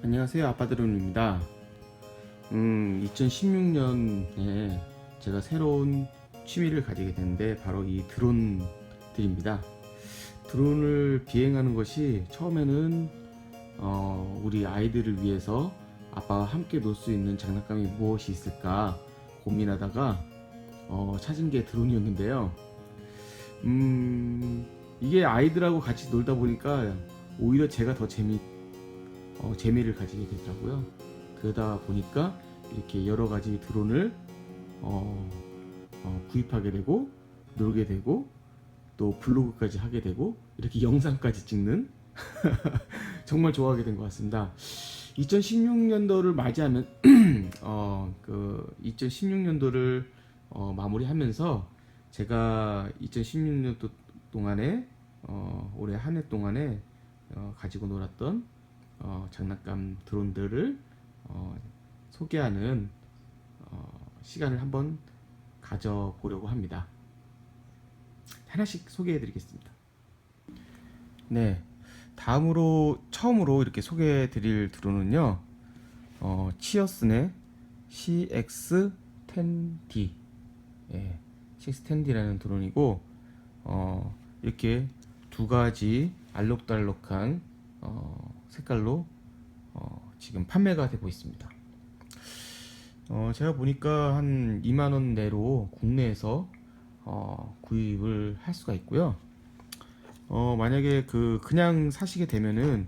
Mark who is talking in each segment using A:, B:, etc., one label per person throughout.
A: 안녕하세요, 아빠드론입니다. 2016년에 제가 새로운 취미를 가지게 됐는데 바로 이 드론들입니다. 드론을 비행하는 것이 처음에는 우리 아이들을 위해서 아빠와 함께 놀 수 있는 장난감이 무엇이 있을까 고민하다가 찾은 게 드론이었는데요. 이게 아이들하고 같이 놀다 보니까 오히려 제가 더 재미를 가지게 되더라고요. 그러다 보니까 이렇게 여러 가지 드론을 구입하게 되고 놀게 되고 또 블로그까지 하게 되고 이렇게 영상까지 찍는 정말 좋아하게 된 것 같습니다. 2016년도를 맞이하면 2016년도를 마무리하면서 제가 2016년도 동안에 올해 한 해 동안에 가지고 놀았던 장난감 드론들을 소개하는 시간을 한번 가져보려고 합니다. 하나씩 소개해 드리겠습니다. 네, 처음으로 이렇게 소개해 드릴 드론은요, 치어슨의 CX-10D, CX-10D라는 드론이고, 이렇게 두 가지 알록달록한 색깔로 지금 판매가 되고 있습니다. 제가 보니까 한 2만원 내로 국내에서 구입을 할 수가 있고요. 만약에 그냥 사시게 되면은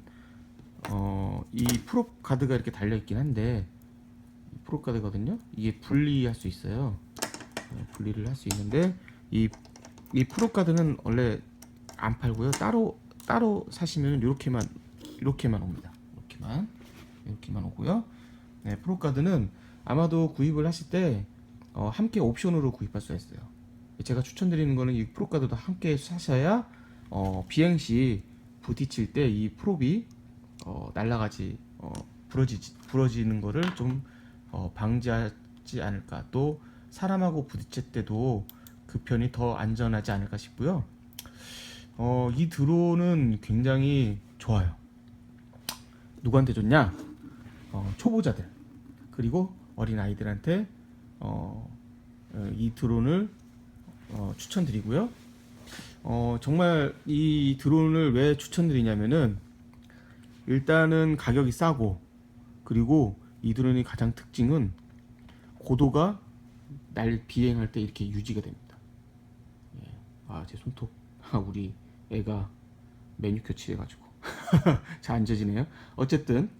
A: 이 프로 카드가 이렇게 달려 있긴 한데 프로 카드거든요. 이게 분리할 수 있어요. 분리를 할 수 있는데 이 프로 카드는 원래 안 팔고요. 따로 사시면 이렇게만 옵니다. 이렇게만 오고요. 네, 프로 카드는 아마도 구입을 하실 때 함께 옵션으로 구입할 수가 있어요. 제가 추천드리는 거는 이 프로 카드도 함께 사셔야 비행 시 부딪힐 때 이 프롭이 날아가지 부러지는 거를 좀 방지하지 않을까. 또 사람하고 부딪힐 때도 그 편이 더 안전하지 않을까 싶고요. 이 드론은 굉장히 좋아요. 누구한테 좋냐? 초보자들 그리고 어린 아이들한테 이 드론을 추천드리고요. 정말 이 드론을 왜 추천드리냐면은 일단은 가격이 싸고, 그리고 이 드론의 가장 특징은 고도가 비행할 때 이렇게 유지가 됩니다. 제 손톱 우리 애가 매니큐어 칠해가지고 잘 안 젖지네요. 어쨌든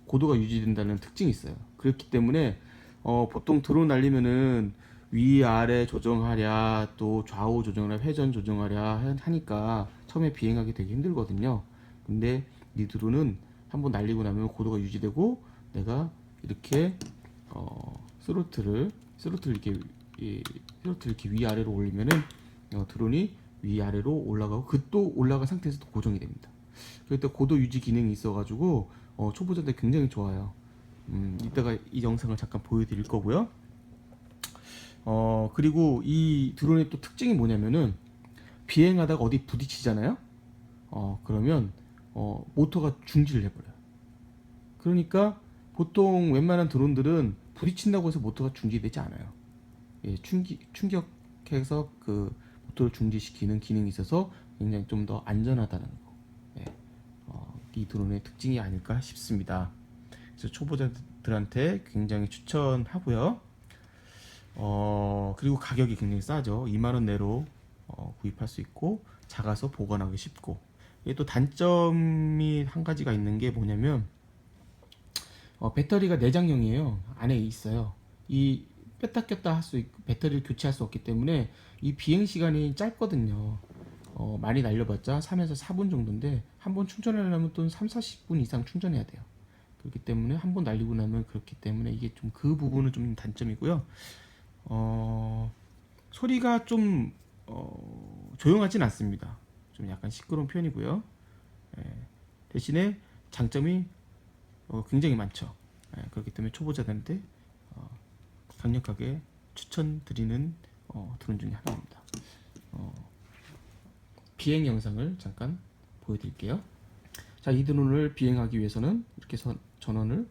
A: 고도가 유지된다는 특징이 있어요. 그렇기 때문에 보통 드론 날리면은 위아래 조정하랴 또 좌우 조정하랴 회전 조정하랴 하니까 처음에 비행하기 되게 힘들거든요. 근데 이 드론은 한번 날리고 나면 고도가 유지되고 내가 이렇게 스로틀을 이렇게 위아래로 올리면은 드론이 위아래로 올라가고 또 올라간 상태에서 또 고정이 됩니다. 그때 고도 유지 기능이 있어가지고 초보자들 굉장히 좋아요. 이따가 이 영상을 잠깐 보여드릴 거고요. 그리고 이 드론의 또 특징이 뭐냐면은 비행하다가 어디 부딪히잖아요. 그러면 모터가 중지를 해버려요. 그러니까 보통 웬만한 드론들은 부딪힌다고 해서 모터가 중지되지 않아요. 충격해서 그 모터를 중지시키는 기능이 있어서 굉장히 좀 더 안전하다는 거. 이 드론의 특징이 아닐까 싶습니다. 그래서 초보자들한테 굉장히 추천하고요. 그리고 가격이 굉장히 싸죠. 2만원 내로 구입할 수 있고 작아서 보관하기 쉽고. 이게 또 단점이 한 가지가 있는 게 뭐냐면 배터리가 내장형이에요. 안에 있어요. 이 뺐다 꼈다 할 수 있고 배터리를 교체할 수 없기 때문에 이 비행 시간이 짧거든요. 많이 날려봤자 3에서 4분 정도인데 한 번 충전하려면 또 3, 40분 이상 충전해야 돼요. 그렇기 때문에 한 번 날리고 나면 그렇기 때문에 이게 좀 그 부분은 좀 단점이고요. 소리가 좀 조용하진 않습니다. 좀 약간 시끄러운 편이고요. 대신에 장점이 굉장히 많죠. 그렇기 때문에 초보자들한테 강력하게 추천드리는 드론 중에 하나입니다. 비행 영상을 잠깐 보여드릴게요. 자, 이 드론을 비행하기 위해서는 이렇게 전원을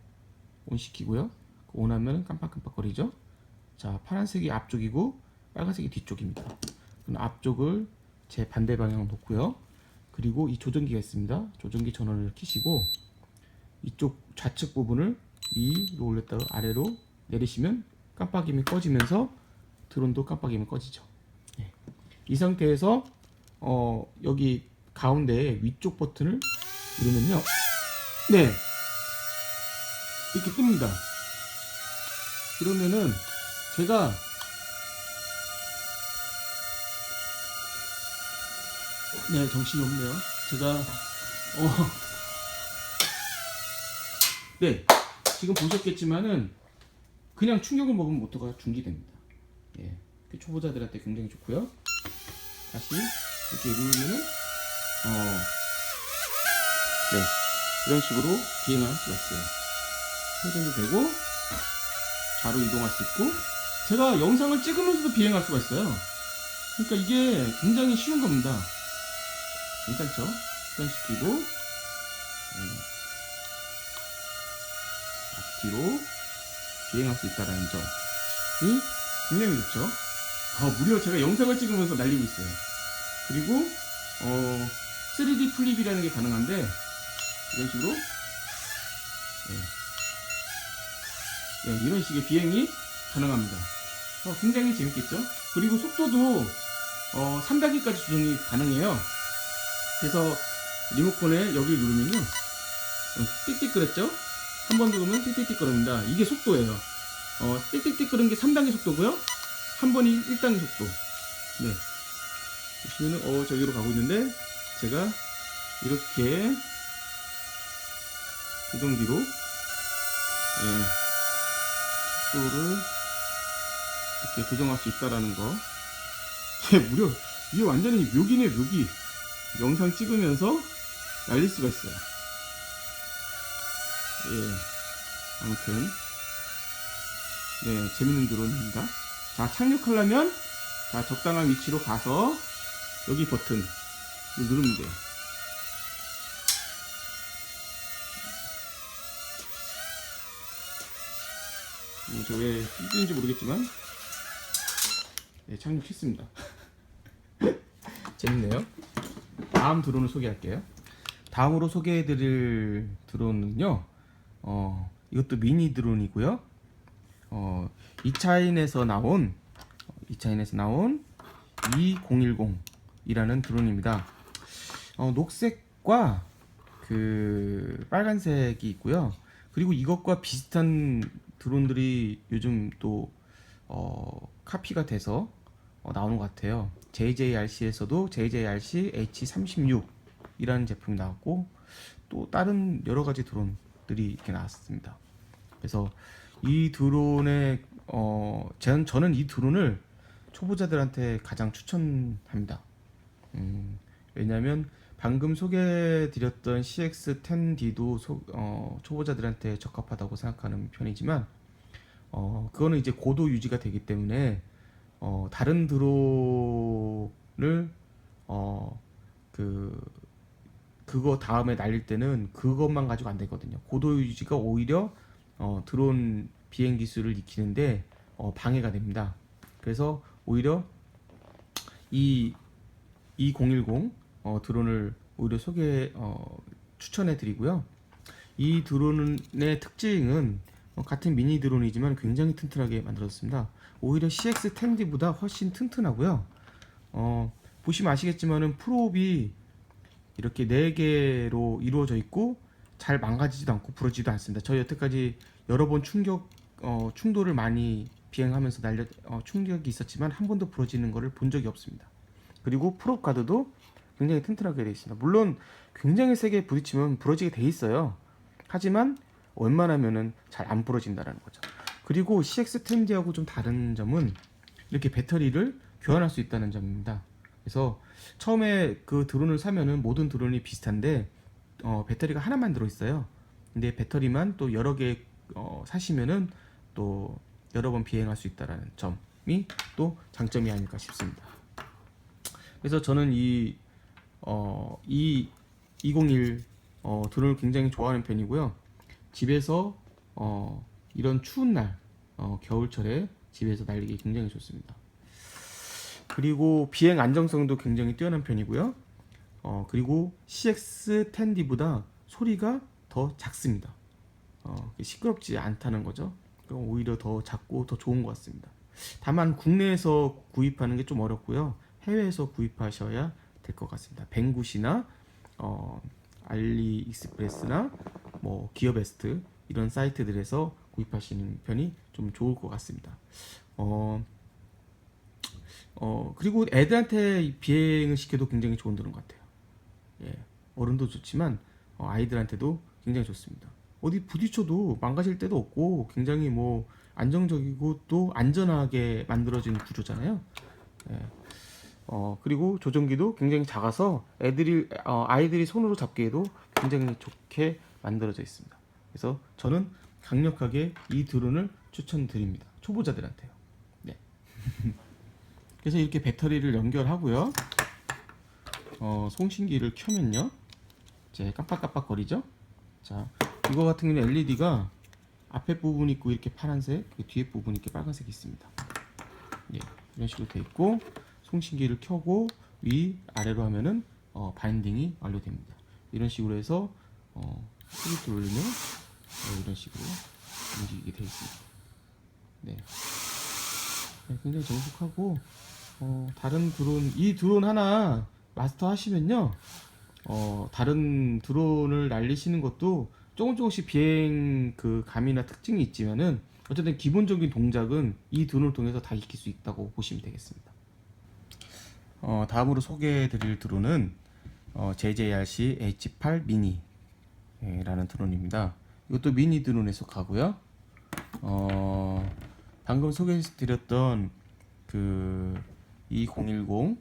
A: 온 시키고요. 온 하면 깜빡깜빡거리죠. 자, 파란색이 앞쪽이고 빨간색이 뒤쪽입니다. 그럼 앞쪽을 제 반대 방향으로 놓고요. 그리고 이 조정기가 있습니다. 조정기 전원을 켜시고 이쪽 좌측 부분을 위로 올렸다가 아래로 내리시면 깜빡이면 꺼지면서 드론도 깜빡이면 꺼지죠. 네. 이 상태에서 여기 가운데 위쪽 버튼을 누르면요, 네, 이렇게 뜹니다. 그러면은 제가 네, 정신이 없네요. 제가 네, 지금 보셨겠지만은 그냥 충격을 먹으면 모터가 중지됩니다. 예, 초보자들한테 굉장히 좋고요. 다시 이렇게 누르면은 네, 이런 식으로 비행을 할 수가 있어요. 회전도 되고 좌로 이동할 수 있고, 제가 영상을 찍으면서도 비행할 수가 있어요. 그러니까 이게 굉장히 쉬운 겁니다. 괜찮죠? 회전시키고 앞뒤로 비행할 수 있다는 점이 굉장히 좋죠. 무려 제가 영상을 찍으면서 날리고 있어요. 그리고 3D 플립이라는 게 가능한데 이런 식으로 이런 식의 비행이 가능합니다. 굉장히 재밌겠죠? 그리고 속도도 3단계까지 조정이 가능해요. 그래서 리모컨에 여기를 누르면요, 띡띡 거렸죠? 한 번 누르면 띡띡 거립니다. 이게 속도예요. 띡띡 거리는 게 3단계 속도고요. 한 번이 1단계 속도. 네. 보시면은 저기로 가고 있는데 제가 이렇게 조정기로 속도를 이렇게 조정할 수 있다라는 거. 무려 이게 완전히 묘기네, 묘기. 영상 찍으면서 날릴 수가 있어요. 아무튼 네, 재밌는 드론입니다. 자, 착륙하려면 자, 적당한 위치로 가서 여기 버튼 누르면 돼요. 저 왜 뛰는지 모르겠지만 네, 착륙했습니다. 재밌네요. 다음 드론을 소개할게요. 다음으로 소개해드릴 드론은요, 이것도 미니 드론이고요. 이차인에서 나온 2010이라는 드론입니다. 녹색과 그 빨간색이 있고요. 그리고 이것과 비슷한 드론들이 요즘 또 카피가 돼서 나오는 것 같아요. JJRC에서도 JJRC H36이라는 제품이 나왔고, 또 다른 여러 가지 드론들이 이렇게 나왔습니다. 그래서 이 드론의 저는 이 드론을 초보자들한테 가장 추천합니다. 왜냐하면 방금 소개해드렸던 CX-10D도 초보자들한테 적합하다고 생각하는 편이지만, 그거는 이제 고도 유지가 되기 때문에 다른 드론을 그거 다음에 날릴 때는 그것만 가지고 안 되거든요. 고도 유지가 오히려 드론 비행 기술을 익히는데 방해가 됩니다. 그래서 오히려 이 2010 드론을 오히려 추천해 드리고요. 이 드론의 특징은 같은 미니 드론이지만 굉장히 튼튼하게 만들어졌습니다. 오히려 CX-10D보다 훨씬 튼튼하고요. 보시면 아시겠지만은 프롭이 이렇게 4개로 이루어져 있고 잘 망가지지도 않고 부러지지도 않습니다. 저희 여태까지 여러 번 충돌을 많이 비행하면서 충격이 있었지만 한 번도 부러지는 것을 본 적이 없습니다. 그리고 프롭 가드도 굉장히 튼튼하게 되어 있습니다. 물론 굉장히 세게 부딪히면 부러지게 돼 있어요. 하지만 웬만하면은 잘 안 부러진다는 거죠. 그리고 CX-10D하고 좀 다른 점은 이렇게 배터리를 교환할 수 있다는 점입니다. 그래서 처음에 그 드론을 사면은 모든 드론이 비슷한데 배터리가 하나만 들어있어요. 근데 배터리만 또 여러 개 사시면은 또 여러 번 비행할 수 있다는 점이 또 장점이 아닐까 싶습니다. 그래서 저는 이 201 드론을 굉장히 좋아하는 편이고요. 집에서 이런 추운 날, 겨울철에 집에서 날리기 굉장히 좋습니다. 그리고 비행 안정성도 굉장히 뛰어난 편이고요. 그리고 CX-10D보다 소리가 더 작습니다. 시끄럽지 않다는 거죠. 오히려 더 작고 더 좋은 것 같습니다. 다만 국내에서 구입하는 게 좀 어렵고요. 해외에서 구입하셔야 될 것 같습니다. 뱅굿이나 알리익스프레스나 뭐 기어베스트 이런 사이트들에서 구입하시는 편이 좀 좋을 것 같습니다. 그리고 애들한테 비행을 시켜도 굉장히 좋은 드론 같아요. 예, 어른도 좋지만 아이들한테도 굉장히 좋습니다. 어디 부딪혀도 망가질 데도 없고 굉장히 뭐 안정적이고 또 안전하게 만들어진 구조잖아요. 예. 그리고 조종기도 굉장히 작아서 아이들이 손으로 잡기에도 굉장히 좋게 만들어져 있습니다. 그래서 저는 강력하게 이 드론을 추천드립니다. 초보자들한테요. 네. 그래서 이렇게 배터리를 연결하고요. 송신기를 켜면요. 이제 깜빡깜빡 거리죠. 자, 이거 같은 경우는 LED가 앞에 부분이 있고 이렇게 파란색, 뒤에 부분이 이렇게 빨간색이 있습니다. 예, 이런 식으로 돼 있고 송신기를 켜고 위 아래로 하면은 바인딩이 완료됩니다. 이런 식으로 해서 스위치 올리면 이런 식으로 움직이게 되어 있습니다. 네. 네, 굉장히 정숙하고 다른 드론, 이 드론 하나 마스터 하시면요, 다른 드론을 날리시는 것도 조금씩 비행 그 감이나 특징이 있지만은 어쨌든 기본적인 동작은 이 드론을 통해서 다 익힐 수 있다고 보시면 되겠습니다. 다음으로 소개해드릴 드론은 JJRC H8 미니라는 드론입니다. 이것도 미니 드론에 속하고요. 방금 소개해드렸던 그 2010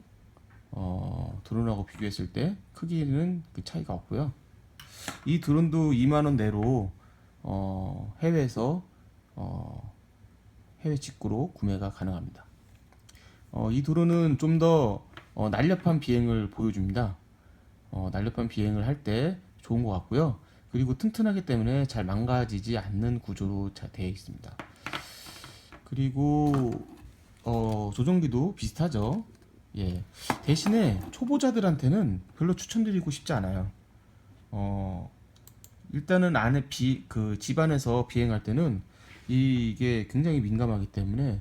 A: 드론하고 비교했을 때 크기는 그 차이가 없고요. 이 드론도 2만원 내로 해외에서 해외 직구로 구매가 가능합니다. 이 드론은 좀 더 날렵한 비행을 보여줍니다. 날렵한 비행을 할 때 좋은 것 같고요. 그리고 튼튼하기 때문에 잘 망가지지 않는 구조로 잘 되어 있습니다. 그리고 조종기도 비슷하죠. 예. 대신에 초보자들한테는 별로 추천드리고 싶지 않아요. 일단은 안에 그 집안에서 비행할 때는 이게 굉장히 민감하기 때문에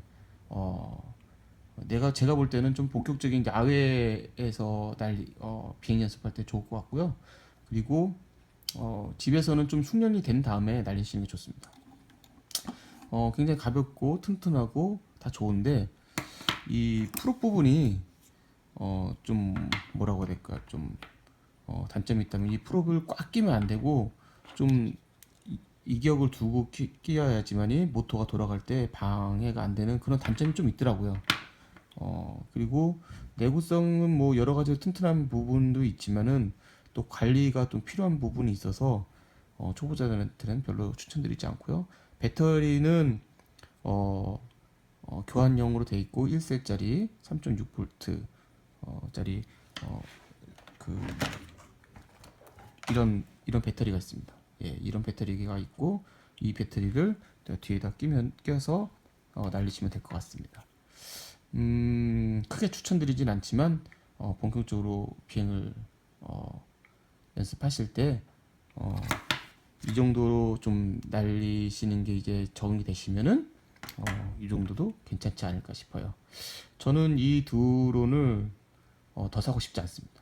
A: 제가 볼 때는 좀 본격적인 야외에서 비행 연습할 때 좋을 것 같고요. 그리고 집에서는 좀 숙련이 된 다음에 날리시는 게 좋습니다. 굉장히 가볍고 튼튼하고 다 좋은데 이 프롭 부분이 좀 뭐라고 해야 될까, 좀 단점이 있다면 이 프롭을 꽉 끼면 안 되고 좀 이격을 두고 끼어야지만이 모터가 돌아갈 때 방해가 안 되는 그런 단점이 좀 있더라고요. 그리고 내구성은 뭐 여러 가지 튼튼한 부분도 있지만은 또 관리가 좀 필요한 부분이 있어서 초보자들한테는 별로 추천드리지 않고요. 배터리는 교환용으로 되어 있고 1셀짜리 3.6V 짜리 그 이런 배터리가 있습니다. 예, 이런 배터리가 있고 이 배터리를 뒤에다 껴서 날리시면 될 것 같습니다. 크게 추천드리진 않지만 본격적으로 비행을 연습하실 때 이 정도로 좀 날리시는 게 이제 적응이 되시면은 이 정도도 괜찮지 않을까 싶어요. 저는 이 드론을 더 사고 싶지 않습니다.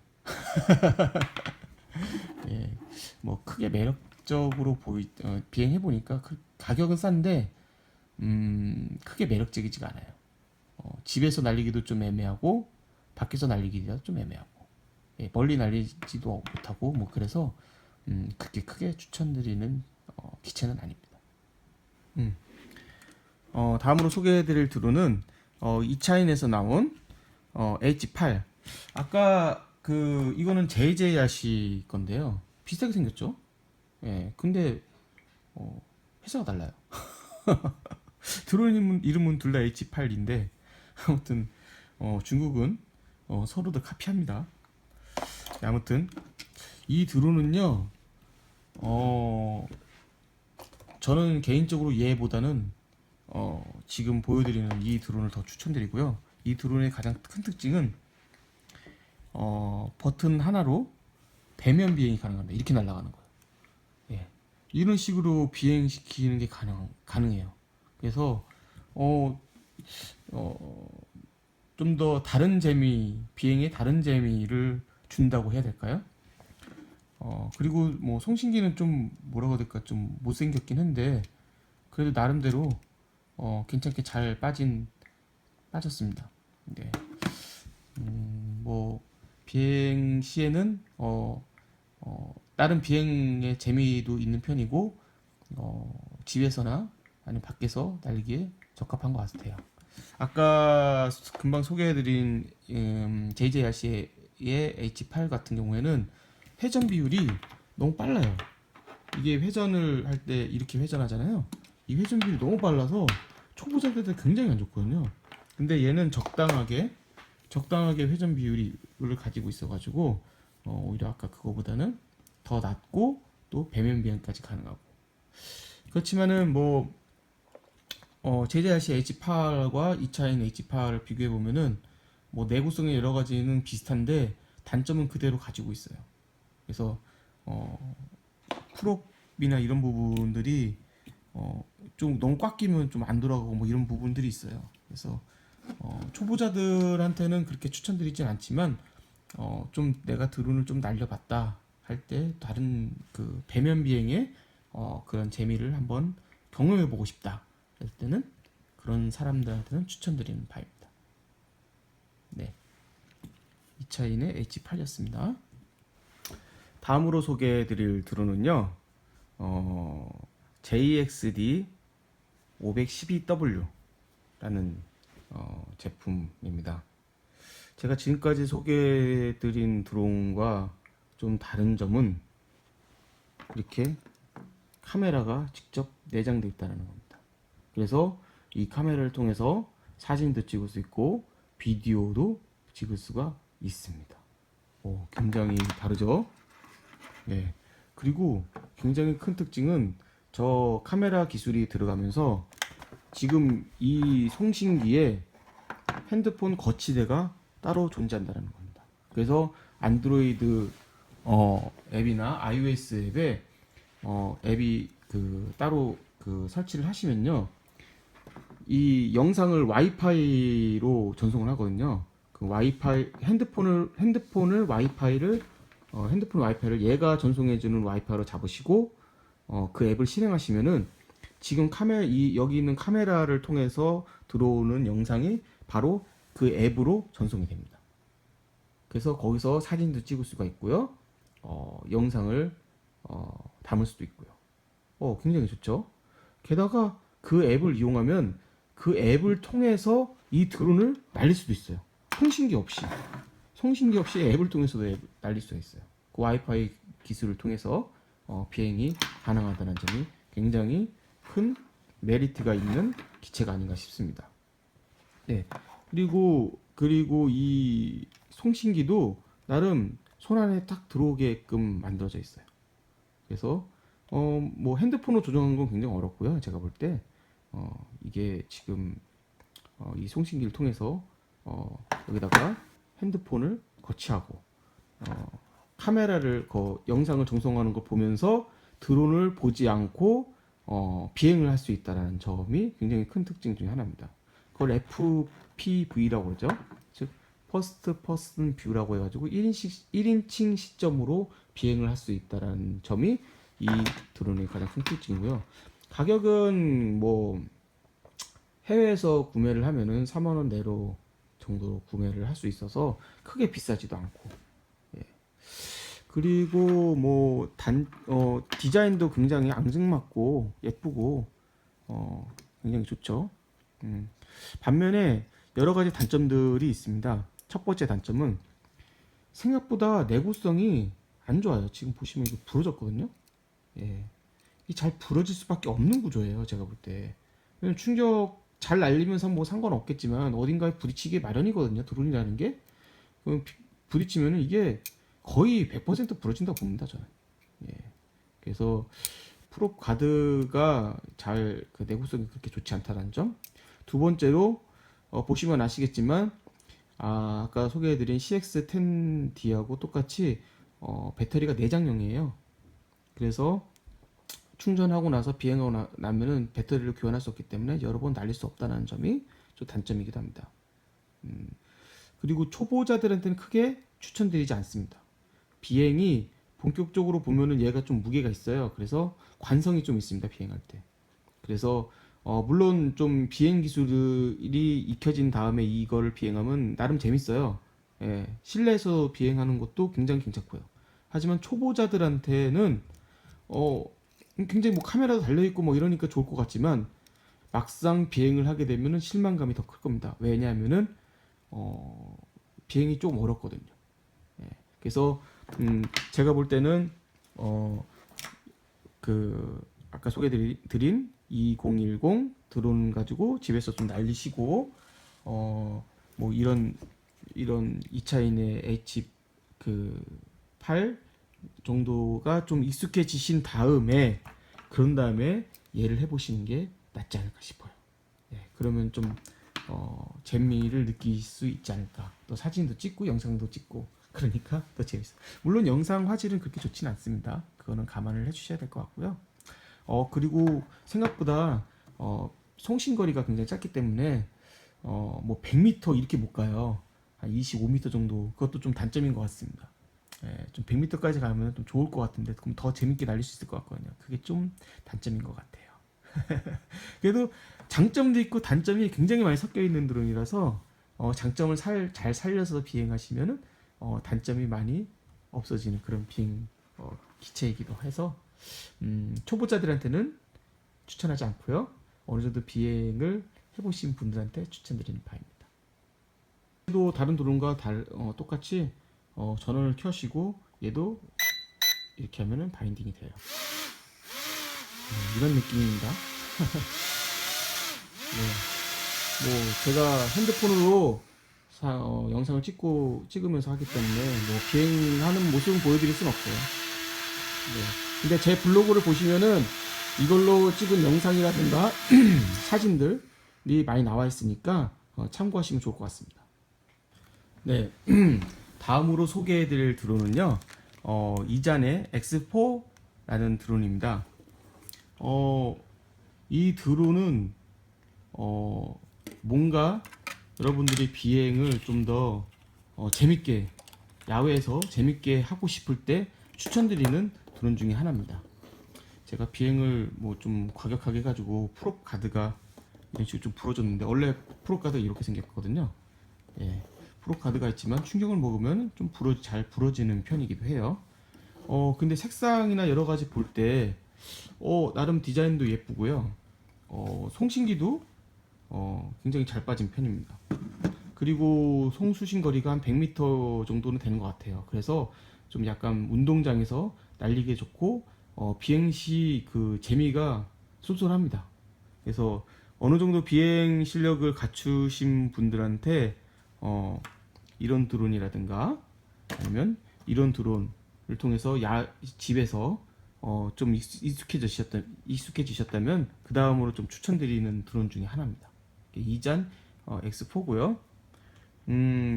A: 예, 뭐 크게 매력적으로 비행해 보니까 가격은 싼데 크게 매력적이지가 않아요. 집에서 날리기도 좀 애매하고 밖에서 날리기도 좀 애매하고, 예, 멀리 날리지도 못하고 뭐 그래서 그렇게 크게 추천드리는 기체는 아닙니다. 다음으로 소개해드릴 드론은 이차인에서 나온 H8. 아까 이거는 JJRC 건데요. 비슷하게 생겼죠? 예, 근데 회사가 달라요. 드론 이름은 둘 다 H8인데 아무튼 중국은 서로도 카피합니다. 네, 아무튼 이 드론은요, 저는 개인적으로 얘보다는 지금 보여드리는 이 드론을 더 추천드리고요. 이 드론의 가장 큰 특징은 버튼 하나로 배면 비행이 가능합니다. 이렇게 날아가는 거예요. 예. 이런 식으로 비행시키는 게 가능해요. 그래서 좀 더 다른 재미, 비행의 다른 재미를 준다고 해야 될까요? 그리고 뭐 송신기는 좀 뭐라고 해야 될까, 좀 못생겼긴 한데 그래도 나름대로 괜찮게 잘 빠졌습니다. 네. 뭐 비행 시에는 다른 비행의 재미도 있는 편이고 집에서나 아니면 밖에서 날기에 적합한 것 같아요. 아까 금방 소개해드린 JJRC의 H8 같은 경우에는 회전 비율이 너무 빨라요. 이게 회전을 할 때 이렇게 회전하잖아요. 이 회전 비율이 너무 빨라서 초보자들한테 굉장히 안 좋거든요. 근데 얘는 적당하게 회전 비율을 가지고 있어가지고 오히려 아까 그거보다는 더 낮고 또 배면 비행까지 가능하고. 그렇지만은 뭐 JJRC H8과 2차인 H8을 비교해 보면은 뭐 내구성의 여러 가지는 비슷한데 단점은 그대로 가지고 있어요. 그래서 풀업이나 이런 부분들이 좀 너무 꽉 끼면 좀 안 돌아가고 뭐 이런 부분들이 있어요. 그래서 초보자들한테는 그렇게 추천드리진 않지만 좀 내가 드론을 좀 날려봤다 할 때 다른 그 배면 비행의 그런 재미를 한번 경험해 보고 싶다 할 때는 그런 사람들한테는 추천드리는 바입니다. 네, 2차인의 H8이었습니다. 다음으로 소개해드릴 드론은요, JXD 512W라는 제품입니다. 제가 지금까지 소개해드린 드론과 좀 다른 점은 이렇게 카메라가 직접 내장되어 있다는 겁니다. 그래서 이 카메라를 통해서 사진도 찍을 수 있고 비디오도 찍을 수가 있습니다. 굉장히 다르죠? 네. 그리고 굉장히 큰 특징은 저 카메라 기술이 들어가면서 지금 이 송신기에 핸드폰 거치대가 따로 존재한다는 겁니다. 그래서 안드로이드 앱이나 iOS 앱에 앱이 그 따로 그 설치를 하시면요, 이 영상을 와이파이로 전송을 하거든요. 그 와이파이 핸드폰 와이파이를 얘가 전송해주는 와이파이로 잡으시고 그 앱을 실행하시면은 지금 여기 있는 카메라를 통해서 들어오는 영상이 바로 그 앱으로 전송이 됩니다. 그래서 거기서 사진도 찍을 수가 있고요, 영상을 담을 수도 있고요. 굉장히 좋죠. 게다가 그 앱을 이용하면 그 앱을 통해서 이 드론을 날릴 수도 있어요. 송신기 없이 앱을 통해서도 날릴 수가 있어요. 그 와이파이 기술을 통해서 비행이 가능하다는 점이 굉장히 큰 메리트가 있는 기체가 아닌가 싶습니다. 네. 그리고 이 송신기도 나름 손안에 딱 들어오게끔 만들어져 있어요. 그래서 뭐 핸드폰으로 조정하는 건 굉장히 어렵고요. 제가 볼 때 이게 지금 이 송신기를 통해서 여기다가 핸드폰을 거치하고 카메라를 영상을 전송하는 걸 보면서 드론을 보지 않고 비행을 할 수 있다는 점이 굉장히 큰 특징 중에 하나입니다. 그걸 FPV라고 그러죠. 즉 퍼스트 퍼슨 뷰라고 해가지고 1인칭 시점으로 비행을 할 수 있다는 점이 이 드론의 가장 큰 특징이고요. 가격은 뭐 해외에서 구매를 하면은 4만 원 내로 정도로 구매를 할 수 있어서 크게 비싸지도 않고, 예. 그리고 뭐 디자인도 굉장히 앙증맞고 예쁘고 굉장히 좋죠. 반면에 여러 가지 단점들이 있습니다. 첫 번째 단점은 생각보다 내구성이 안 좋아요. 지금 보시면 이거 부러졌거든요. 예. 이 잘 부러질 수밖에 없는 구조예요. 제가 볼 때. 왜냐면 충격 잘 날리면서 뭐 상관없겠지만 어딘가에 부딪히기 마련이거든요. 드론이라는 게. 그럼 부딪히면은 이게 거의 100% 부러진다고 봅니다. 저는. 예. 그래서 프롭 가드가 잘 그 내구성이 그렇게 좋지 않다는 점. 두 번째로 보시면 아시겠지만 아까 소개해드린 CX10D하고 똑같이 배터리가 내장형이에요. 그래서 충전하고 나서 비행하고 나면은 배터리를 교환할 수 없기 때문에 여러 번 날릴 수 없다는 점이 좀 단점이기도 합니다. 그리고 초보자들한테는 크게 추천드리지 않습니다. 비행이 본격적으로 보면은 얘가 좀 무게가 있어요. 그래서 관성이 좀 있습니다. 비행할 때. 그래서 물론 좀 비행 기술이 익혀진 다음에 이거를 비행하면 나름 재밌어요. 예, 실내에서 비행하는 것도 굉장히 괜찮고요. 하지만 초보자들한테는 어, 굉장히 뭐 카메라도 달려 있고 뭐 이러니까 좋을 것 같지만 막상 비행을 하게 되면은 실망감이 더 클 겁니다. 왜냐하면은 비행이 좀 어렵거든요. 예, 그래서 제가 볼 때는 어, 아까 소개드린 2010 드론 가지고 집에서 좀 날리시고 뭐 이런 2차인의 H 8 정도가 좀 익숙해지신 다음에 그런 다음에 얘를 해보시는 게 낫지 않을까 싶어요. 예, 그러면 좀 재미를 느낄 수 있지 않을까. 또 사진도 찍고 영상도 찍고 그러니까 더 재밌어요. 물론 영상 화질은 그렇게 좋진 않습니다. 그거는 감안을 해주셔야 될 것 같고요. 그리고 생각보다 송신거리가 굉장히 짧기 때문에 뭐 100m 이렇게 못 가요. 한 25m 정도. 그것도 좀 단점인 것 같습니다. 예, 좀 100m까지 가면 좀 좋을 것 같은데 그럼 더 재밌게 날릴 수 있을 것 같거든요. 그게 좀 단점인 것 같아요. 그래도 장점도 있고 단점이 굉장히 많이 섞여 있는 드론이라서 장점을 잘 살려서 비행하시면은 단점이 많이 없어지는 그런 비행 기체이기도 해서 초보자들한테는 추천하지 않고요. 어느 정도 비행을 해보신 분들한테 추천드리는 바입니다. 또 다른 드론과 똑같이 전원을 켜시고 얘도 이렇게 하면은 바인딩이 돼요. 이런 느낌입니다. 네. 뭐 제가 핸드폰으로 영상을 찍으면서 하기 때문에 뭐 비행하는 모습은 보여드릴 순 없어요. 네. 근데 제 블로그를 보시면은 이걸로 찍은 영상이라든가 사진들이 많이 나와 있으니까 참고하시면 좋을 것 같습니다. 네. 다음으로 소개해드릴 드론은요, 이잔의 X4라는 드론입니다. 이 드론은 뭔가 여러분들이 비행을 좀 더 재밌게 야외에서 재밌게 하고 싶을 때 추천드리는 드론 중에 하나입니다. 제가 비행을 뭐 좀 과격하게 해가지고 프롭 가드가 이런 식으로 좀 부러졌는데 원래 프롭 가드가 이렇게 생겼거든요. 예, 프롭 가드가 있지만 충격을 먹으면 좀 잘 부러지는 편이기도 해요. 근데 색상이나 여러 가지 볼 때 나름 디자인도 예쁘고요. 송신기도 굉장히 잘 빠진 편입니다. 그리고 송수신 거리가 한 100m 정도는 되는 것 같아요. 그래서 좀 약간 운동장에서 날리기 좋고 비행 시 그 재미가 쏠쏠합니다. 그래서 어느 정도 비행 실력을 갖추신 분들한테 이런 드론이라든가 아니면 이런 드론을 통해서 집에서 좀 익숙해지셨다면 그 다음으로 좀 추천드리는 드론 중에 하나입니다. 이잔 X4고요.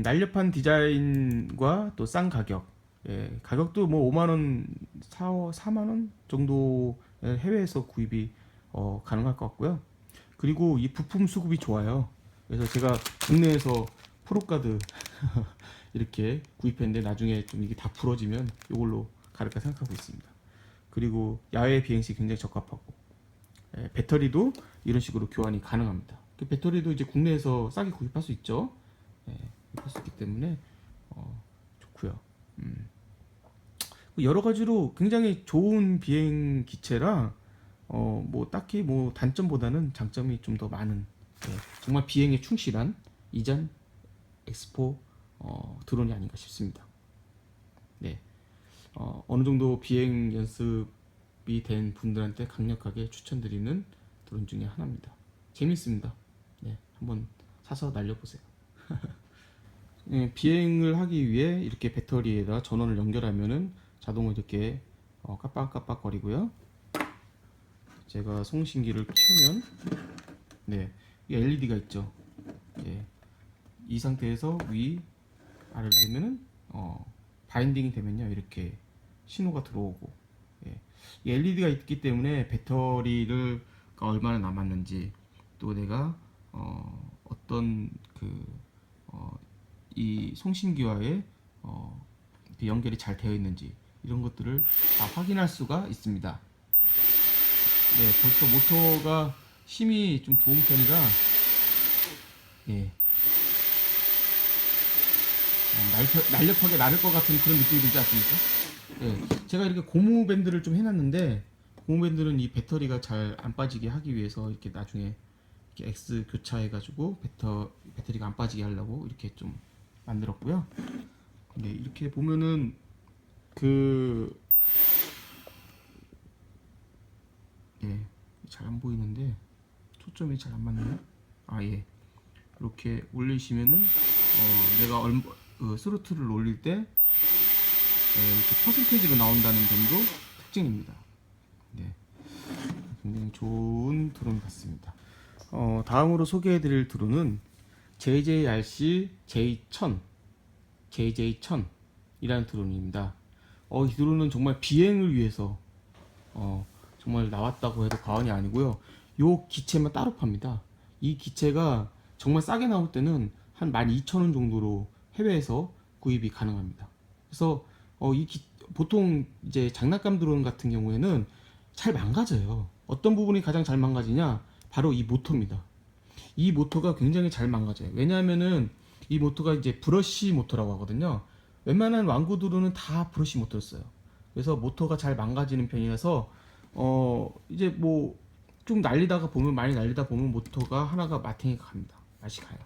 A: 날렵한 디자인과 또 싼 가격. 예, 가격도 뭐 5만원, 4만원 정도 해외에서 구입이 가능할 것 같고요. 그리고 이 부품 수급이 좋아요. 그래서 제가 국내에서 프로가드 이렇게 구입했는데 나중에 좀 이게 다 부러지면 이걸로 갈까 생각하고 있습니다. 그리고 야외 비행시 굉장히 적합하고 배터리도 이런 식으로 교환이 가능합니다. 그 배터리도 이제 국내에서 싸게 구입할 수 있죠. 구입할 수 있기 때문에 좋고요. 여러 가지로 굉장히 좋은 비행 기체라 뭐 딱히 뭐 단점보다는 장점이 좀 더 많은 정말 비행에 충실한 이잔 X4 드론이 아닌가 싶습니다. 네, 어느 정도 비행 연습이 된 분들한테 강력하게 추천드리는 드론 중에 하나입니다. 재밌습니다. 네, 한번 사서 날려보세요. 네, 비행을 하기 위해 이렇게 배터리에다 전원을 연결하면은 자동으로 이렇게 깜빡깜빡 거리고요. 제가 송신기를 켜면 네, 이 LED가 있죠. 예, 이 상태에서 위 아래를 되면은 바인딩이 되면요 이렇게 신호가 들어오고, 예, 이 LED가 있기 때문에 배터리를 얼마나 남았는지, 또 내가 어떤 이 송신기와의 그 연결이 잘 되어 있는지 이런 것들을 다 확인할 수가 있습니다. 네, 벌써 모터가 힘이 좀 좋은 편이라, 예, 날렵하게 나를 것 같은 그런 느낌이 들지 않습니까? 예, 제가 이렇게 고무 밴드를 좀 해놨는데, 고무 밴드는 이 배터리가 잘 안 빠지게 하기 위해서 이렇게 나중에 이렇게 X 교차해가지고 배터리가 안 빠지게 하려고 이렇게 좀 만들었고요. 네, 이렇게 보면은 그 예, 잘 안 보이는데 초점이 잘 안 맞네요. 아, 예. 이렇게 올리시면은 내가 스로틀을 올릴 때 이렇게 퍼센테이지로 나온다는 점도 특징입니다. 네, 굉장히 좋은 드론 같습니다. 다음으로 소개해드릴 드론은 JJRC J1000, JJ1000이라는 드론입니다. 이 드론은 정말 비행을 위해서 정말 나왔다고 해도 과언이 아니고요. 요 기체만 따로 팝니다. 이 기체가 정말 싸게 나올 때는 한 12,000원 정도로 해외에서 구입이 가능합니다. 그래서 보통 이제 장난감 드론 같은 경우에는 잘 망가져요. 어떤 부분이 가장 잘 망가지냐? 바로 이 모터입니다. 이 모터가 굉장히 잘 망가져요. 왜냐하면은 이 모터가 이제 브러쉬 모터라고 하거든요. 웬만한 완구 드론은 다 브러쉬 모터였어요. 그래서 모터가 잘 망가지는 편이라서 이제 뭐 좀 많이 날리다 보면 모터가 하나가 마탱이 갑니다. 맛이 가요.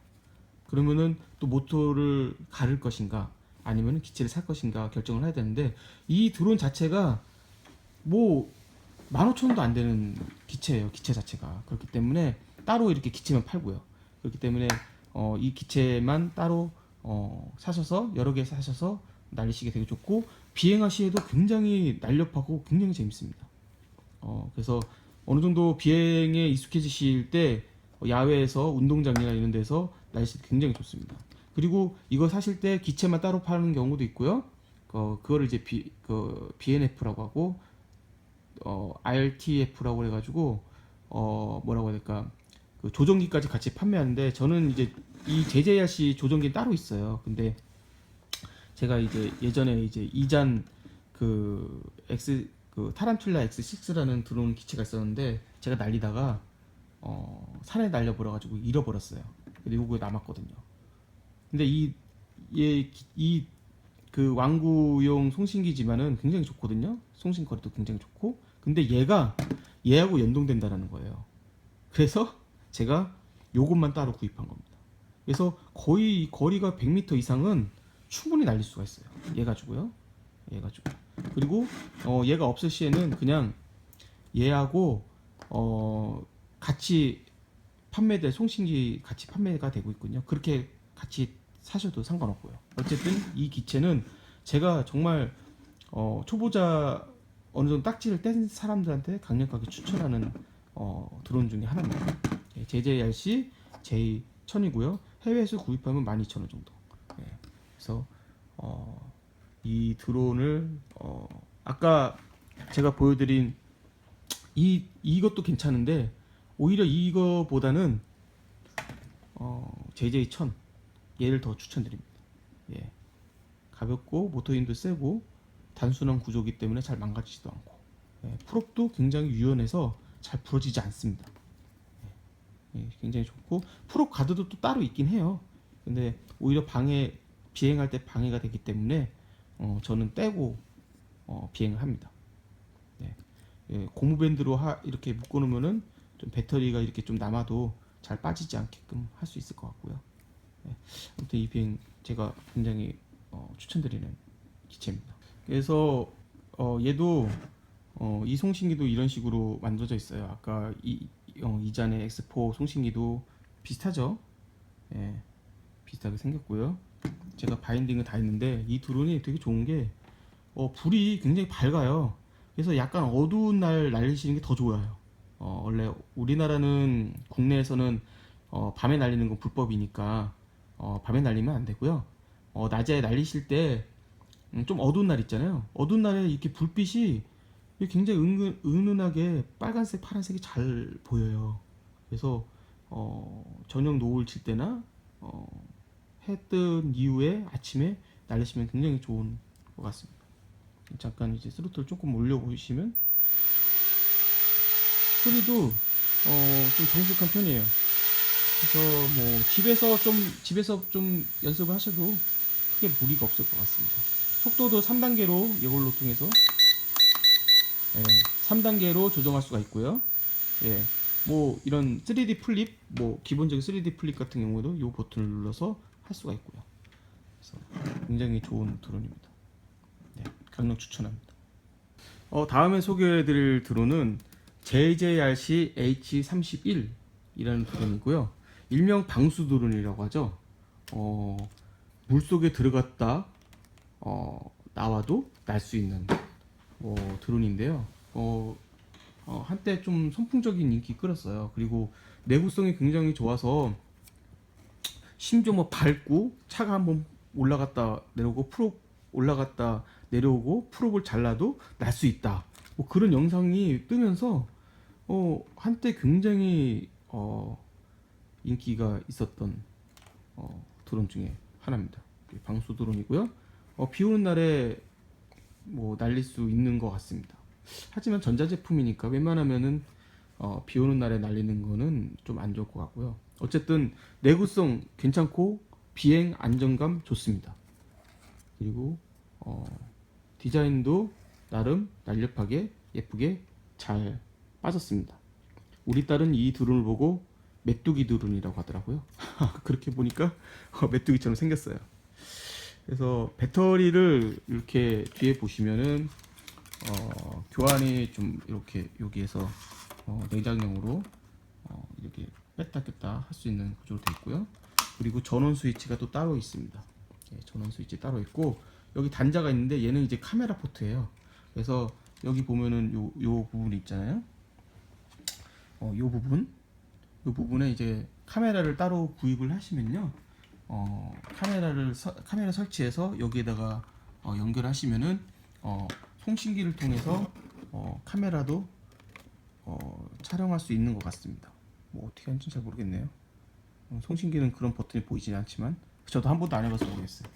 A: 그러면은 또 모터를 갈을 것인가 아니면 기체를 살 것인가 결정을 해야 되는데, 이 드론 자체가 뭐 15,000원도 안 되는 기체예요. 기체 자체가. 그렇기 때문에 따로 이렇게 기체만 팔고요. 그렇기 때문에 이 기체만 따로 사셔서 여러 개 사셔서 날리시기 되게 좋고, 비행하시에도 굉장히 날렵하고 굉장히 재밌습니다. 그래서 어느 정도 비행에 익숙해지실 때 야외에서 운동장이나 이런 데서 날씨 굉장히 좋습니다. 그리고 이거 사실 때 기체만 따로 파는 경우도 있고요. 그거를 이제 BNF라고 하고 RTF라고 해가지고 뭐라고 해야 될까, 그 조종기까지 같이 판매하는데, 저는 이제 이 JJRC 조종기 따로 있어요. 근데 제가 이제 예전에 이제 이잔 타란툴라 X6라는 드론 기체가 있었는데, 제가 날리다가 산에 날려버려가지고 잃어버렸어요. 근데 요거 남았거든요. 근데 그 왕구용 송신기지만은 굉장히 좋거든요. 송신거리도 굉장히 좋고. 근데 얘하고 연동된다라는 거예요. 그래서 제가 요것만 따로 구입한 겁니다. 그래서 거의 거리가 100m 이상은 충분히 날릴 수가 있어요. 얘 가지고요. 그리고 얘가 없을 시에는 그냥 얘하고 같이 판매될 송신기 같이 판매가 되고 있군요. 그렇게 같이 사셔도 상관없고요. 어쨌든 이 기체는 제가 정말 초보자 어느 정도 딱지를 뗀 사람들한테 강력하게 추천하는 드론 중에 하나입니다. JJRC J1000이고요. 해외에서 구입하면 12,000원 정도. 그래서 이 드론을 아까 제가 보여드린 이것도 괜찮은데, 오히려 이거보다는 JJ1000 얘를 더 추천드립니다. 예. 가볍고 모터 힘도 세고 단순한 구조기 때문에 잘 망가지지도 않고, 풀업도 굉장히 유연해서 잘 부러지지 않습니다. 굉장히 좋고, 풀업 가드도 또 따로 있긴 해요. 근데 오히려 비행할 때 방해가 되기 때문에 저는 떼고 비행을 합니다. 고무밴드로 이렇게 묶어놓으면은 좀 배터리가 이렇게 좀 남아도 잘 빠지지 않게끔 할 수 있을 것 같고요. 아무튼 이 비행 제가 굉장히 추천드리는 기체입니다. 그래서 얘도 이 송신기도 이런 식으로 만들어져 있어요. 아까 이잔의 X4 송신기도 비슷하죠. 예, 비슷하게 생겼고요. 제가 바인딩을 다 했는데, 이 드론이 되게 좋은 게 불이 굉장히 밝아요. 그래서 약간 어두운 날 날리시는 게 더 좋아요. 원래 우리나라는 국내에서는 밤에 날리는 건 불법이니까 밤에 날리면 안 되고요. 낮에 날리실 때 좀 어두운 날 있잖아요. 어두운 날에 이렇게 불빛이 굉장히 은은하게 빨간색, 파란색이 잘 보여요. 그래서 저녁 노을 칠 때나 해 뜬 이후에 아침에 날리시면 굉장히 좋은 것 같습니다. 잠깐 이제 스로틀 조금 올려보시면 소리도 좀 정숙한 편이에요. 그래서 뭐 집에서 좀 연습을 하셔도 크게 무리가 없을 것 같습니다. 속도도 3단계로 이걸로 통해서 3단계로 조정할 수가 있고요. 예, 뭐 이런 3D 플립, 뭐 기본적인 3D 플립 같은 경우도 이 버튼을 눌러서 할 수가 있고요. 그래서 굉장히 좋은 드론입니다. 네, 강력 추천합니다. 다음에 소개해드릴 드론은 JJRC H31이라는 드론이고요. 일명 방수 드론이라고 하죠. 물속에 들어갔다 나와도 날 수 있는 드론인데요. 한때 좀 선풍적인 인기 끌었어요. 그리고 내구성이 굉장히 좋아서 심지어 뭐 밟고 차가 한번 올라갔다 내려오고 프롭 올라갔다 내려오고 프롭을 잘라도 날 수 있다. 뭐 그런 영상이 뜨면서 한때 굉장히 인기가 있었던 드론 중에 하나입니다. 방수 드론이고요. 비 오는 날에 뭐 날릴 수 있는 것 같습니다. 하지만 전자제품이니까 웬만하면은 비 오는 날에 날리는 거는 좀 안 좋을 것 같고요. 어쨌든 내구성 괜찮고 비행 안정감 좋습니다. 그리고 디자인도 나름 날렵하게 예쁘게 잘 빠졌습니다. 우리 딸은 이 드론을 보고 메뚜기 드론이라고 하더라고요. 그렇게 보니까 메뚜기처럼 생겼어요. 그래서 배터리를 이렇게 뒤에 보시면은 교환이 좀 이렇게 여기에서 내장형으로 이렇게 뺐다 꼈다 할 수 있는 구조로 되어 있고요. 그리고 전원 스위치가 또 따로 있습니다. 전원 스위치 따로 있고 여기 단자가 있는데 얘는 이제 카메라 포트예요. 그래서 여기 보면은 요 부분 있잖아요. 요 부분에 이제 카메라를 따로 구입을 하시면요. 카메라 설치해서 여기에다가 연결하시면은 송신기를 통해서 카메라도 촬영할 수 있는 것 같습니다. 뭐 어떻게 하는지 잘 모르겠네요. 송신기는 그런 버튼이 보이지는 않지만 저도 한 번도 안 해봐서 모르겠어요.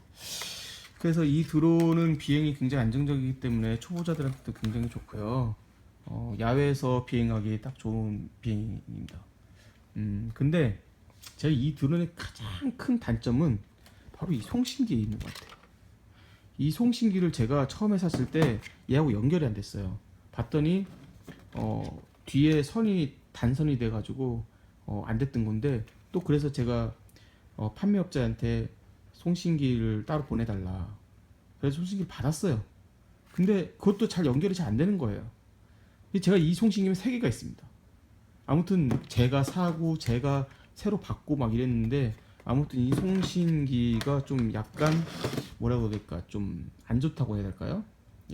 A: 그래서 이 드론은 비행이 굉장히 안정적이기 때문에 초보자들한테도 굉장히 좋고요. 야외에서 비행하기 딱 좋은 비행입니다. 근데 제가 이 드론의 가장 큰 단점은 바로 이 송신기에 있는 것 같아요. 이 송신기를 제가 처음에 샀을 때 얘하고 연결이 안 됐어요. 봤더니 뒤에 선이 단선이 돼가지고 안 됐던 건데 또 그래서 제가 판매업자한테 송신기를 따로 보내달라. 그래서 송신기를 받았어요. 근데 그것도 잘 연결이 잘 안 되는 거예요. 제가 이 송신기는 3개가 있습니다. 아무튼 제가 사고 제가 새로 받고 막 이랬는데 아무튼 이 송신기가 좀 약간 뭐라고 해야 될까 좀 안 좋다고 해야 될까요?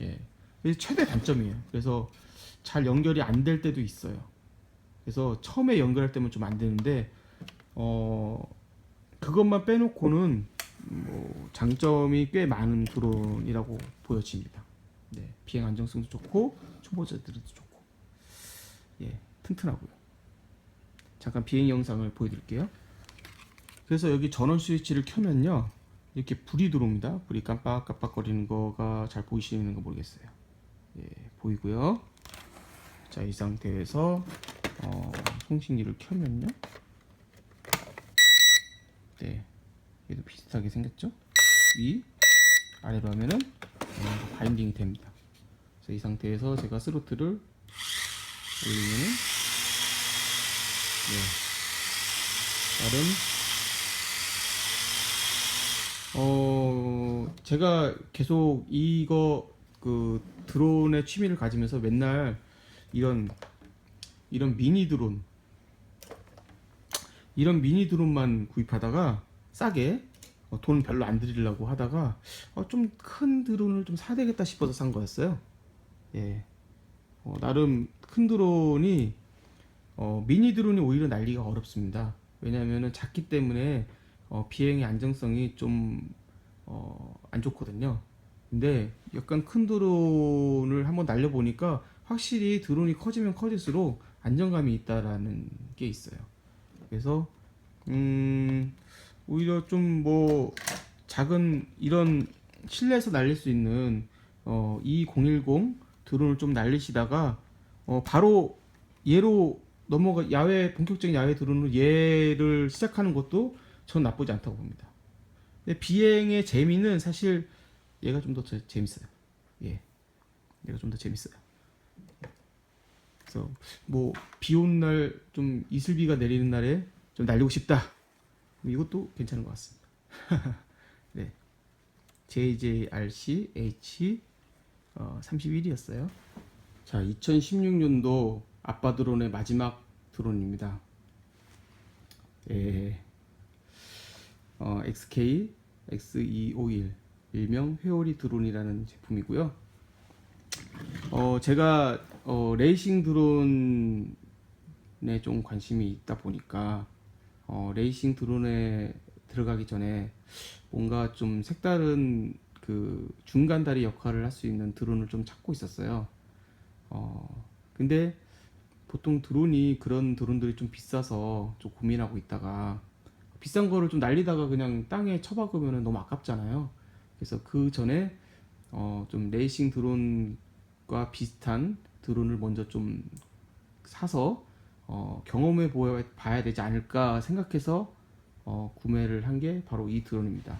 A: 예, 이게 최대 단점이에요. 그래서 잘 연결이 안 될 때도 있어요. 그래서 처음에 연결할 때면 좀 안 되는데 그것만 빼놓고는 뭐 장점이 꽤 많은 드론이라고 보여집니다. 네, 비행 안정성도 좋고 초보자들도 좋고 튼튼하고요. 잠깐 비행 영상을 보여드릴게요. 그래서 여기 전원 스위치를 켜면요 이렇게 불이 들어옵니다. 불이 깜빡깜빡거리는 거가 잘 보이시는 거 모르겠어요. 보이고요. 자, 이 상태에서 송신기를 켜면요 얘도 비슷하게 생겼죠. 위 아래로 하면은 바인딩이 됩니다. 그래서 이 상태에서 제가 스로틀을 올리면은 나름 제가 계속 이거 그 드론의 취미를 가지면서 맨날 이런 미니 드론만 구입하다가 싸게 돈 별로 안 들이려고 하다가 좀 큰 드론을 좀 사야 되겠다 싶어서 산 거였어요. 나름 큰 드론이 미니 드론이 오히려 날리기가 어렵습니다. 왜냐하면 작기 때문에 비행의 안정성이 좀 안 좋거든요. 근데 약간 큰 드론을 한번 날려보니까 확실히 드론이 커지면 커질수록 안정감이 있다라는 게 있어요. 그래서 오히려 좀 뭐 작은 이런 실내에서 날릴 수 있는 2010 드론을 좀 날리시다가 바로 얘로 넘어가 야외 본격적인 야외 드론으로 얘를 시작하는 것도 전 나쁘지 않다고 봅니다. 근데 비행의 재미는 사실 얘가 좀 더 재밌어요. 예, 얘가 좀 더 재밌어요. 그래서 뭐 비 오는 날 좀 이슬비가 내리는 날에 좀 날리고 싶다. 이것도 괜찮은 것 같습니다. 네, JJRC H 31이었어요. 자, 2016년도 아빠 드론의 마지막 드론입니다. 예, XK X251 일명 회오리 드론이라는 제품이고요. 제가 레이싱 드론에 좀 관심이 있다 보니까 레이싱 드론에 들어가기 전에 뭔가 좀 색다른 그 중간 다리 역할을 할 수 있는 드론을 좀 찾고 있었어요. 근데 보통 드론이 그런 드론들이 좀 비싸서 좀 고민하고 있다가 비싼 거를 좀 날리다가 그냥 땅에 처박으면 너무 아깝잖아요. 그래서 그 전에 좀 레이싱 드론과 비슷한 드론을 먼저 좀 사서 경험해 봐야 되지 않을까 생각해서 구매를 한 게 바로 이 드론입니다.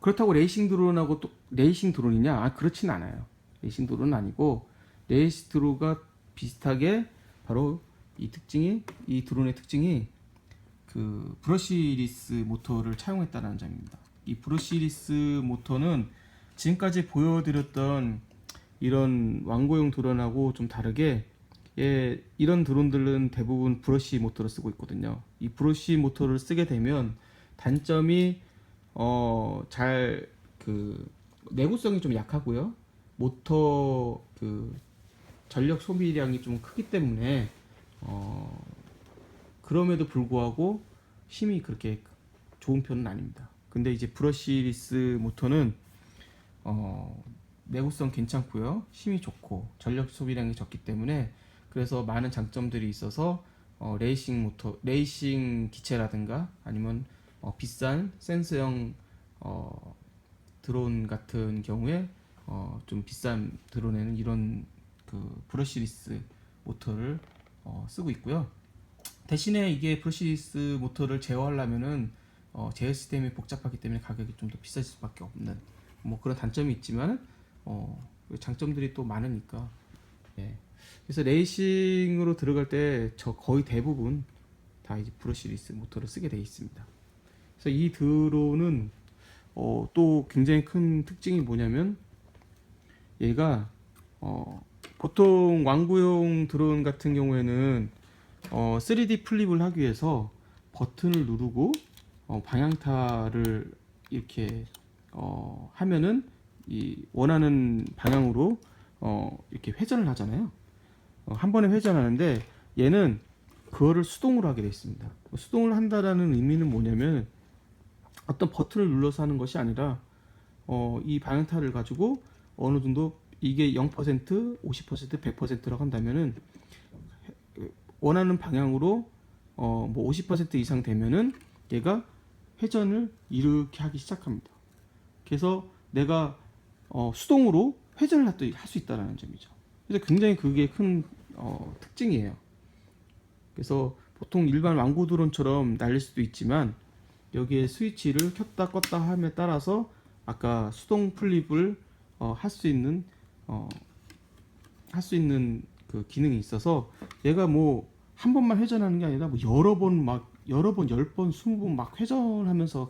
A: 그렇다고 레이싱 드론하고 또 레이싱 드론이냐? 그렇진 않아요. 레이싱 드론은 아니고 레이싱 드론과 비슷하게 바로 이 드론의 특징이 그 브러시리스 모터를 차용했다는 점입니다. 이 브러시리스 모터는 지금까지 보여드렸던 이런 완고용 드론하고 좀 다르게 이런 드론들은 대부분 브러시 모터를 쓰고 있거든요. 이 브러시 모터를 쓰게 되면 단점이 잘 그 내구성이 좀 약하고요. 모터 그 전력 소비량이 좀 크기 때문에 그럼에도 불구하고 힘이 그렇게 좋은 편은 아닙니다. 근데 이제 브러시리스 모터는 내구성 괜찮고요, 힘이 좋고 전력 소비량이 적기 때문에 그래서 많은 장점들이 있어서 레이싱 모터, 레이싱 기체라든가 아니면 비싼 센서형 드론 같은 경우에 좀 비싼 드론에는 이런 그 브러시리스 모터를 쓰고 있고요. 대신에 이게 브러시리스 모터를 제어하려면은 제어 시스템이 복잡하기 때문에 가격이 좀 더 비쌀 수밖에 없는 뭐 그런 단점이 있지만 장점들이 또 많으니까. 예. 그래서 레이싱으로 들어갈 때 저 거의 대부분 다 이제 브러시리스 모터를 쓰게 되어 있습니다. 그래서 이 드론은 또 굉장히 큰 특징이 뭐냐면 얘가 보통 완구용 드론 같은 경우에는 3D 플립을 하기 위해서 버튼을 누르고 방향타를 이렇게 하면은 이 원하는 방향으로 이렇게 회전을 하잖아요. 한 번에 회전하는데 얘는 그거를 수동으로 하게 되어 있습니다. 수동을 한다라는 의미는 뭐냐면 어떤 버튼을 눌러서 하는 것이 아니라 이 방향타를 가지고 어느 정도 이게 0%, 50%, 100%라고 한다면은 원하는 방향으로 뭐 50% 이상 되면은 얘가 회전을 이렇게 하기 시작합니다. 그래서 내가 수동으로 회전을 할 수 있다는 점이죠. 그래서 굉장히 그게 큰 특징이에요. 그래서 보통 일반 완구 드론처럼 날릴 수도 있지만 여기에 스위치를 켰다 껐다 함에 따라서 아까 수동 플립을 할 수 있는 그 기능이 있어서 얘가 뭐 한 번만 회전하는 게 아니라 뭐 여러 번 10번, 20번 막 회전하면서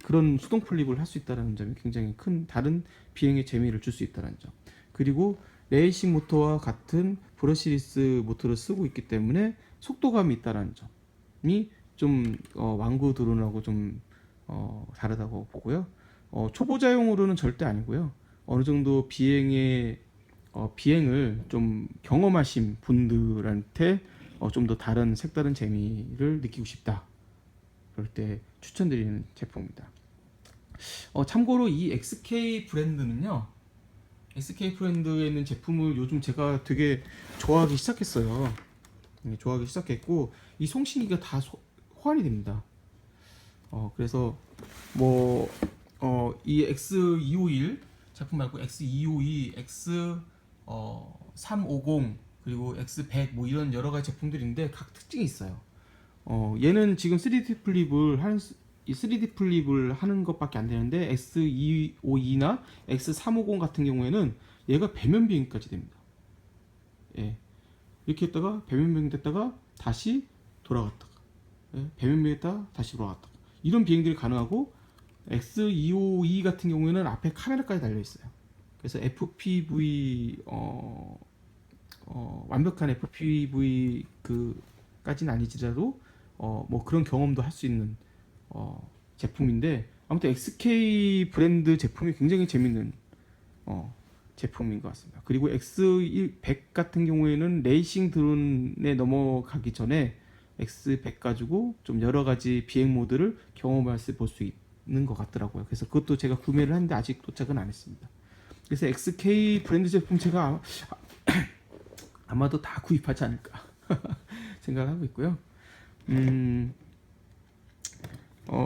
A: 그런 수동 플립을 할 수 있다는 점이 굉장히 큰 다른 비행의 재미를 줄 수 있다는 점. 그리고 레이싱 모터와 같은 브러시리스 모터를 쓰고 있기 때문에 속도감이 있다는 점이 좀 완구 드론하고 좀 다르다고 보고요. 초보자용으로는 절대 아니고요. 어느 정도 비행에 비행을 좀 경험하신 분들한테 좀 더 다른 색다른 재미를 느끼고 싶다. 그럴 때 추천드리는 제품입니다. 참고로 이 XK 브랜드는요. SK 브랜드에 있는 제품을 요즘 제가 되게 좋아하기 시작했어요. 좋아하기 시작했고 이 송신기가 다 호환이 됩니다. 그래서 뭐 이 X251 제품 말고 X252, X350 그리고 X100 뭐 이런 여러 가지 제품들인데 각 특징이 있어요. 얘는 지금 3D 플립을 하는 이 3D 플립을 하는 것밖에 안 되는데 X252나 X350 같은 경우에는 얘가 배면 비행까지 됩니다. 예. 이렇게 했다가 배면 비행 됐다가 다시 돌아갔다가 예. 배면 비행했다가 다시 돌아갔다가 이런 비행들이 가능하고 X252 같은 경우에는 앞에 카메라까지 달려 있어요. 그래서 FPV 완벽한 FPV 까지는 아니지라도 뭐 그런 경험도 할 수 있는 제품인데 아무튼 XK 브랜드 제품이 굉장히 재밌는 제품인 것 같습니다. 그리고 X100 같은 경우에는 레이싱 드론에 넘어가기 전에 X100 가지고 좀 여러 가지 비행 모드를 경험할 수 볼 수 있는 것 같더라고요. 그래서 그것도 제가 구매를 했는데 아직 도착은 안 했습니다. 그래서 XK 브랜드 제품 제가 아마도 다 구입하지 않을까 생각하고 있고요.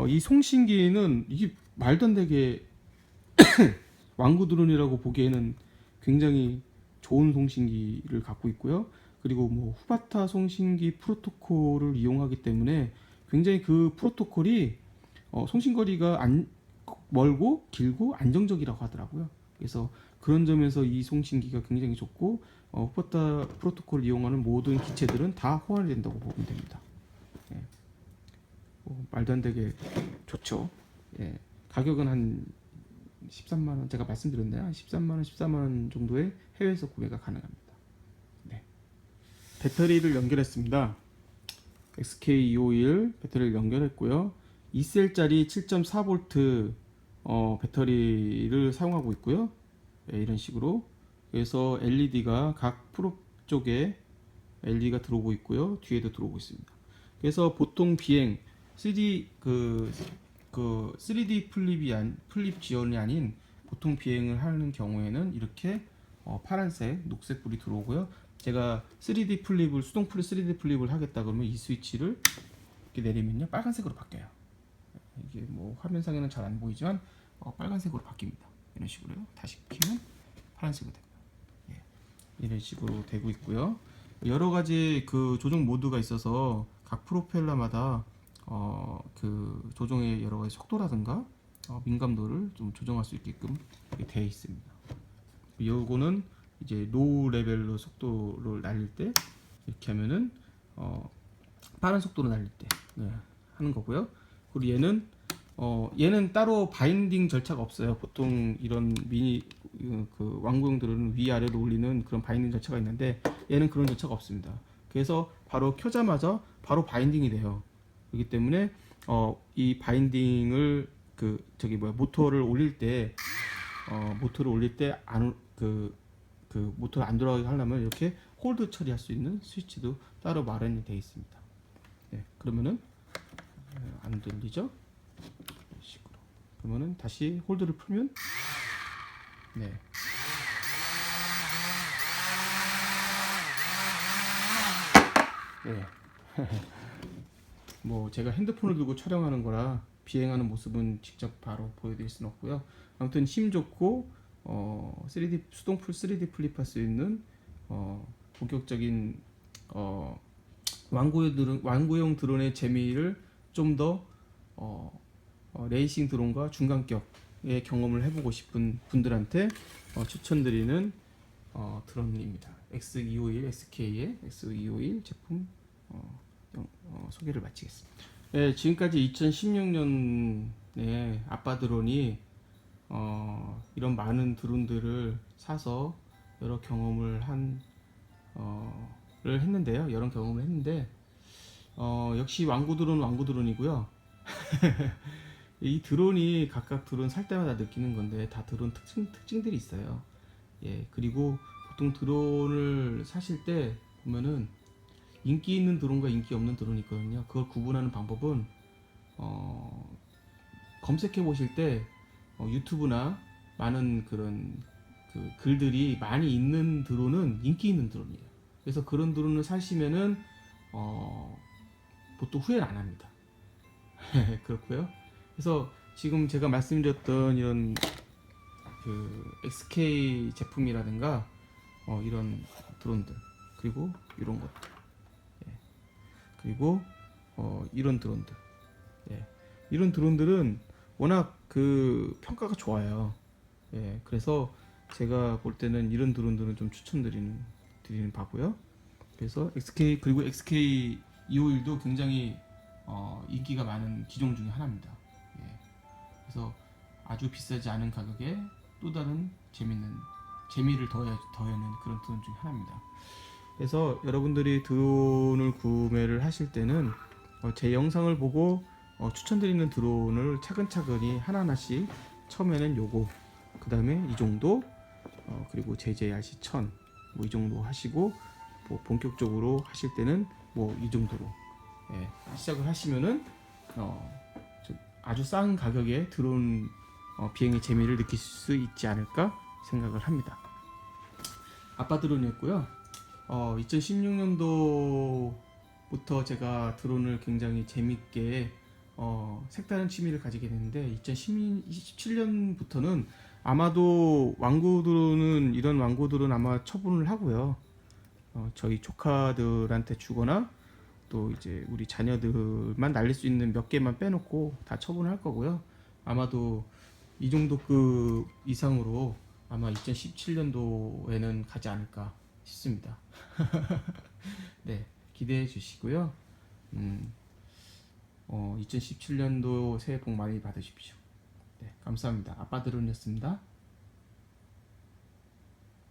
A: 이 송신기는 이게 말도 안 되게 완구 드론이라고 보기에는 굉장히 좋은 송신기를 갖고 있고요. 그리고 뭐 후바타 송신기 프로토콜을 이용하기 때문에 굉장히 그 프로토콜이 송신거리가 멀고 길고 안정적이라고 하더라고요. 그래서 그런 점에서 이 송신기가 굉장히 좋고 후바타 프로토콜을 이용하는 모든 기체들은 다 호환이 된다고 보면 됩니다. 예. 말도 안 되게 좋죠. 예. 가격은 한 13만원 제가 말씀드렸나요? 한 13만원, 14만원 정도의 해외에서 구매가 가능합니다. 네. 배터리를 연결했습니다. XK251 배터리를 연결했고요. 2셀짜리 7.4V 배터리를 사용하고 있고요. 네, 이런 식으로 그래서 LED가 각 프로 쪽에 LED가 들어오고 있고요. 뒤에도 들어오고 있습니다. 그래서 보통 비행 3D 플립 지원이 아닌 보통 비행을 하는 경우에는 이렇게 파란색, 녹색 불이 들어오고요. 제가 3D 플립을 수동 3D 플립을 하겠다 그러면 이 스위치를 이렇게 내리면요 빨간색으로 바뀌어요. 이게 뭐 화면상에는 잘 안 보이지만 빨간색으로 바뀝니다. 이런 식으로요. 다시 키면 파란색으로 됩니다. 예. 이런 식으로 되고 있고요. 여러 가지 그 조정 모드가 있어서 각 프로펠러마다 그 조정의 여러 가지 속도라든가 민감도를 좀 조정할 수 있게끔 되어 있습니다. 요거는 이제 로우 레벨로 속도를 날릴 때 이렇게 하면은 빠른 속도로 날릴 때 하는 거고요. 그리고 얘는 따로 바인딩 절차가 없어요. 보통 이런 미니 그 왕구용들은 위아래로 올리는 그런 바인딩 절차가 있는데 얘는 그런 절차가 없습니다. 그래서 바로 켜자마자 바로 바인딩이 돼요. 그렇기 때문에 이 바인딩을 모터를 올릴 때 모터를 안 돌아가게 하려면 이렇게 홀드 처리할 수 있는 스위치도 따로 마련이 되어 있습니다. 네, 그러면은 안 들리죠? 이런 식으로. 그러면은 다시 홀드를 풀면 네. 네. 뭐 제가 핸드폰을 들고 촬영하는 거라 비행하는 모습은 직접 바로 보여드릴 수는 없고요. 아무튼 힘 좋고 수동풀 3D 플립할 수 있는 본격적인 완구용 드론의 재미를 좀 더 레이싱 드론과 중간격의 경험을 해보고 싶은 분들한테 추천드리는 드론입니다. X251 SK의 X251 제품 소개를 마치겠습니다. 네, 지금까지 2016년에 아빠 드론이 이런 많은 드론들을 사서 여러 경험을 했는데요. 여러 경험을 했는데 역시 왕구 드론이고요. 이 드론이 각각 드론 살 때마다 느끼는 건데 다 드론 특징들이 있어요. 예, 그리고 보통 드론을 사실 때 보면은 인기 있는 드론과 인기 없는 드론이 있거든요. 그걸 구분하는 방법은 검색해 보실 때 유튜브나 많은 그런 그 글들이 많이 있는 드론은 인기 있는 드론이에요. 그래서 그런 드론을 사시면은 보통 후회를 안 합니다. 그렇고요. 그래서 지금 제가 말씀드렸던 이런 그 XK 제품이라든가 이런 드론들, 그리고 이런 것들, 예. 그리고 이런 드론들, 예. 이런 드론들은 워낙 그 평가가 좋아요. 예. 그래서 제가 볼 때는 이런 드론들은 좀 드리는 바고요. 그래서 XK, 그리고 XK 251도 굉장히 인기가 많은 기종 중에 하나입니다. 예. 그래서 아주 비싸지 않은 가격에 또 다른 재미를 더해는 그런 드론 중에 하나입니다. 그래서 여러분들이 드론을 구매를 하실 때는 제 영상을 보고 추천드리는 드론을 차근차근히 하나하나씩, 처음에는 요거, 그 다음에 이 정도, 그리고 JJRC 1000 뭐 이 정도 하시고, 뭐 본격적으로 하실 때는 뭐 이 정도로, 예, 시작을 하시면은 아주 싼 가격에 드론 비행의 재미를 느낄 수 있지 않을까 생각을 합니다. 아빠 드론이었고요. 2016년도부터 제가 드론을 굉장히 재밌게 색다른 취미를 가지게 됐는데, 2017년부터는 아마도 이런 왕구들은 아마 처분을 하고요. 저희 조카들한테 주거나 또 이제 우리 자녀들만 날릴 수 있는 몇 개만 빼놓고 다 처분을 할 거고요. 아마도 이 정도 급 이상으로 아마 2017년도에는 가지 않을까 싶습니다. 네, 기대해 주시고요. 2017년도 새해 복 많이 받으십시오. 네, 감사합니다. 아빠 드론이었습니다.